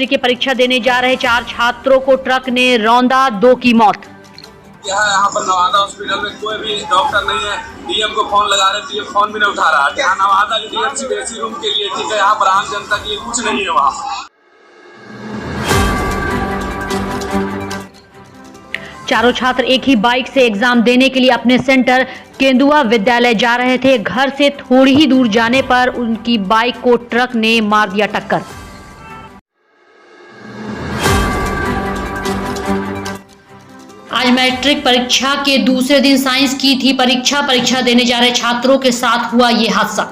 के परीक्षा देने जा रहे 4 छात्रों को ट्रक ने रौंदा, 2 की मौत। यहाँ पर नवादा हॉस्पिटल में कोई भी डॉक्टर नहीं है। डीएम को फोन लगा रहे, डीएम फोन भी नहीं उठा रहा है। यहाँ नवादा के डीएमसी रूम के लिए ठीक है, यहाँ पर आम जनता के लिए कुछ नहीं है। वहाँ चारों छात्र एक ही बाइक से एग्जाम देने के लिए अपने सेंटर केंदुआ विद्यालय जा रहे थे। घर से थोड़ी ही दूर जाने पर उनकी बाइक को ट्रक ने मार दिया टक्कर। आज मैट्रिक परीक्षा के दूसरे दिन साइंस की थी परीक्षा देने जा रहे छात्रों के साथ हुआ ये हादसा।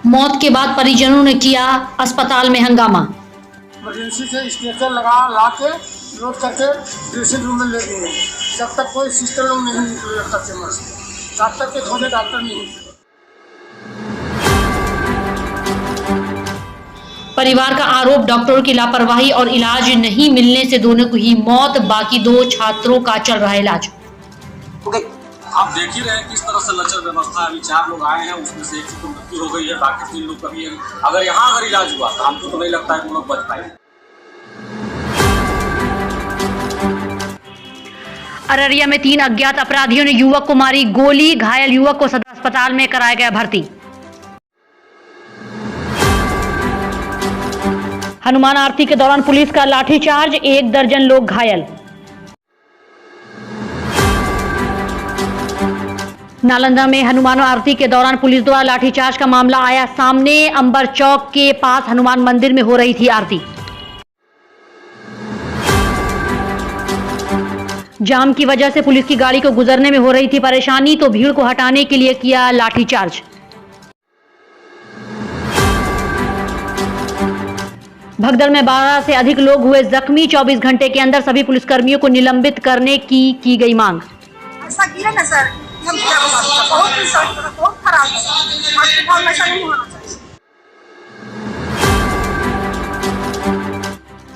मौत के बाद परिजनों ने किया अस्पताल में हंगामा। इमरजेंसी से स्ट्रेचर ला के लोड करके ड्रेसिंग रूम में ले गए। जब तक कोई सिस्टर लोग नहीं निकले, डॉक्टर के खोजे डॉक्टर नहीं। परिवार का आरोप डॉक्टरों की लापरवाही और इलाज नहीं मिलने से दोनों को ही मौत, बाकी 2 छात्रों का चल रहा है इलाज। आप देख ही रहे हैं किस तरह से लचर व्यवस्था। अभी 4 लोग आए हैं, उसमें से 1 की मृत्यु हो गई है, बाकी 3 लोग कभी अगर यहाँ इलाज हुआ तो हमको तो नहीं लगता है कि लोग बच पाएंगे। अररिया में 3 अज्ञात अपराधियों ने युवक को मारी गोली, घायल युवक को सदर अस्पताल में कराया गया भर्ती। हनुमान आरती के दौरान पुलिस का लाठीचार्ज, 1 दर्जन लोग घायल। नालंदा में हनुमान आरती के दौरान पुलिस द्वारा लाठीचार्ज का मामला आया सामने। अंबर चौक के पास हनुमान मंदिर में हो रही थी आरती। जाम की वजह से पुलिस की गाड़ी को गुजरने में हो रही थी परेशानी, तो भीड़ को हटाने के लिए किया लाठीचार्ज। भगदड़ में 12 से अधिक लोग हुए जख्मी। 24 घंटे के अंदर सभी पुलिसकर्मियों को निलंबित करने की गई मांग। ऐसा किया ना सर, हम बहुत खराब है, हॉस्पिटल में ऐसा नहीं होना चाहिए।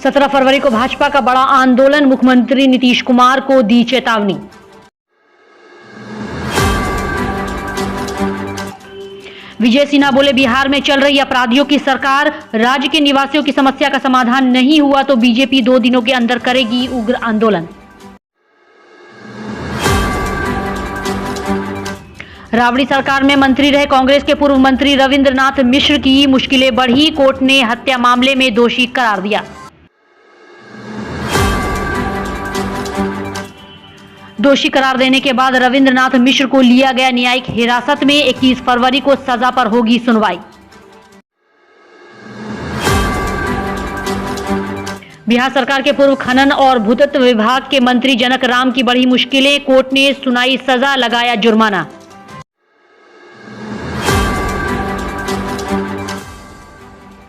17 फरवरी को भाजपा का बड़ा आंदोलन, मुख्यमंत्री नीतीश कुमार को दी चेतावनी। विजय सिन्हा बोले, बिहार में चल रही अपराधियों की सरकार, राज्य के निवासियों की समस्या का समाधान नहीं हुआ तो बीजेपी 2 दिनों के अंदर करेगी उग्र आंदोलन। राबड़ी सरकार में मंत्री रहे कांग्रेस के पूर्व मंत्री रविंद्रनाथ मिश्र की मुश्किलें बढ़ी, कोर्ट ने हत्या मामले में दोषी करार दिया। दोषी करार देने के बाद रविंद्रनाथ मिश्र को लिया गया न्यायिक हिरासत में। 21 फरवरी को सजा पर होगी सुनवाई। बिहार सरकार के पूर्व खनन और भूतत्व विभाग के मंत्री जनक राम की बढ़ी मुश्किलें, कोर्ट ने सुनाई सजा, लगाया जुर्माना।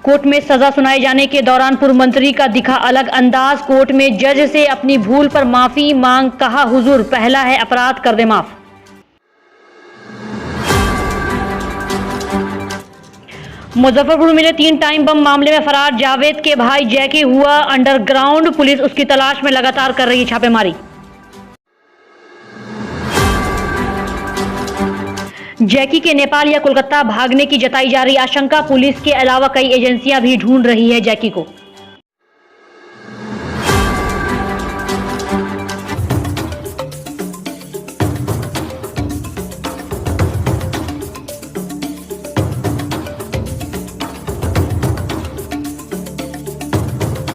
कोर्ट में सजा सुनाए जाने के दौरान पूर्व मंत्री का दिखा अलग अंदाज। कोर्ट में जज से अपनी भूल पर माफी मांग, कहा हुजूर पहला है अपराध, कर दे माफ। मुजफ्फरपुर मिले 3 टाइम बम मामले में फरार जावेद के भाई जैकी हुआ अंडरग्राउंड, पुलिस उसकी तलाश में लगातार कर रही है छापेमारी। जैकी के नेपाल या कोलकाता भागने की जताई जा रही आशंका, पुलिस के अलावा कई एजेंसियां भी ढूंढ रही है जैकी को।